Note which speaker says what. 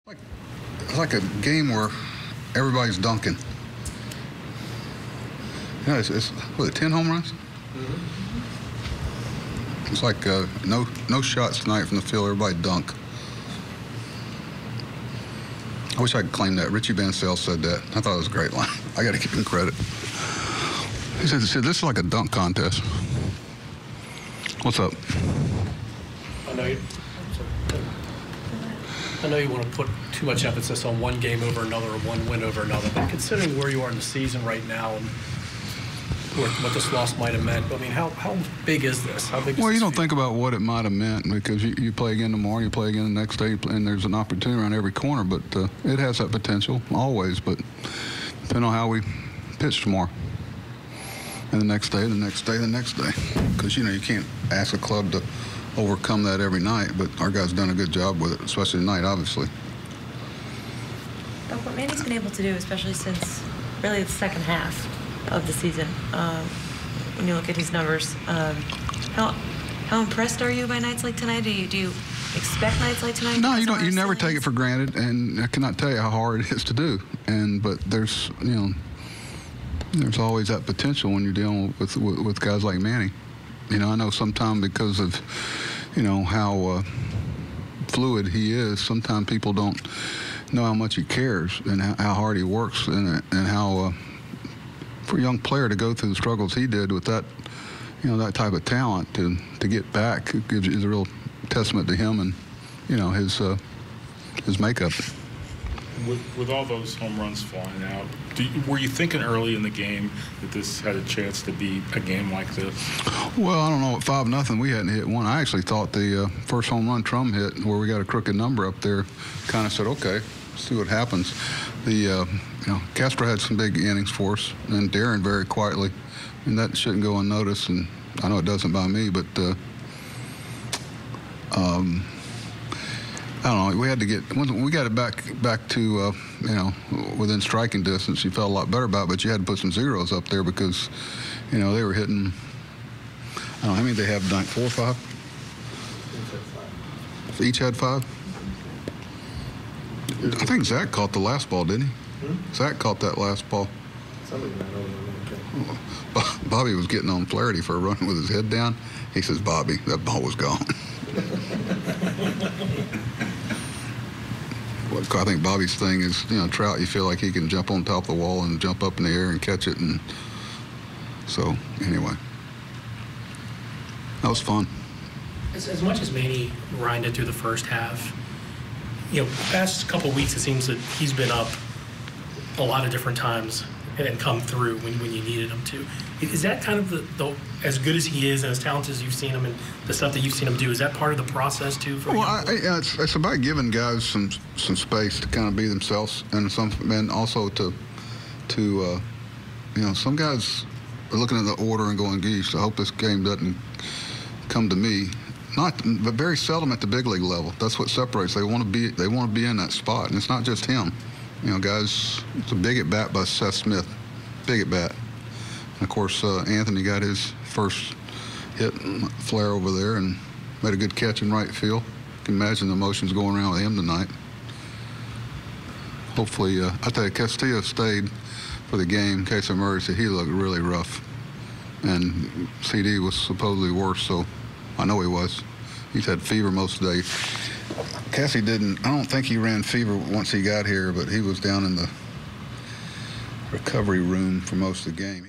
Speaker 1: It's like a game where everybody's dunking. Yeah, it's what, 10 home runs? Mm-hmm. It's like no shots tonight from the field. Everybody dunk. I wish I could claim that. Richie Bancel said that. I thought it was a great line. I got to give him credit. He said, this is like a dunk contest. What's up?
Speaker 2: I know you want to put too much emphasis on one game over another or one win over another, but considering where you are in the season right now and what this loss might have meant, I mean, how big is this? How big is
Speaker 1: well, you
Speaker 2: this
Speaker 1: don't think about what it might have meant because you play again tomorrow, you play again the next day, and there's an opportunity around every corner, but it has that potential, always, but depending on how we pitch tomorrow. And the next day, the next day, the next day. Because, you can't ask a club to overcome that every night, but our guys done a good job with it, especially tonight, obviously.
Speaker 3: But what Manny's been able to do, especially since really the second half of the season, when you look at his numbers, how impressed are you by nights like tonight? Do you expect nights like tonight?
Speaker 1: No, you don't. You never take it for granted, and I cannot tell you how hard it is to do. But there's, there's always that potential when you're dealing with guys like Manny. I know sometimes because of, how fluid he is, sometimes people don't know how much he cares and how hard he works and how, for a young player to go through the struggles he did with that, that type of talent to get back is a real testament to him and, his makeup.
Speaker 4: With all those home runs flying out, were you thinking early in the game that this had a chance to be a game like this?
Speaker 1: Well, I don't know. At 5-0, we hadn't hit one. I actually thought the first home run Trum hit, where we got a crooked number up there, kind of said, okay, let's see what happens. Casper had some big innings for us, and Darren very quietly, and that shouldn't go unnoticed. And I know it doesn't by me, but I don't know. We had to get when we got it back to within striking distance. You felt a lot better about it, but you had to put some zeros up there because they were hitting. I don't know how many they have tonight. 4 or 5. Each had 5. I think Zach caught the last ball, didn't he? Zach caught that last ball. Bobby was getting on Flaherty for a run with his head down. He says, "Bobby, that ball was gone." I think Bobby's thing is, Trout, you feel like he can jump on top of the wall and jump up in the air and catch it. And so, anyway, that was fun.
Speaker 2: As much as Manny grinded through the first half, past couple of weeks, it seems that he's been up a lot of different times and come through when you needed him to. Is that kind of the as good as he is and as talented as you've seen him and the stuff that you've seen him do, is that part of the process too?
Speaker 1: It's about giving guys some space to kind of be themselves, and also to some guys are looking at the order and going, "Geez, I hope this game doesn't come to me." But very seldom at the big league level. That's what separates. They want to be in that spot, and it's not just him. Guys, it's a big at bat by Seth Smith, big at bat. And of course, Anthony got his first hit flare over there and made a good catch in right field. You can imagine the emotions going around with him tonight. Hopefully, I tell you, Castillo stayed for the game in case of emergency. He looked really rough, and CD was supposedly worse, so I know he was. He's had fever most of the day. Cassie didn't, I don't think he ran fever once he got here, but he was down in the recovery room for most of the game.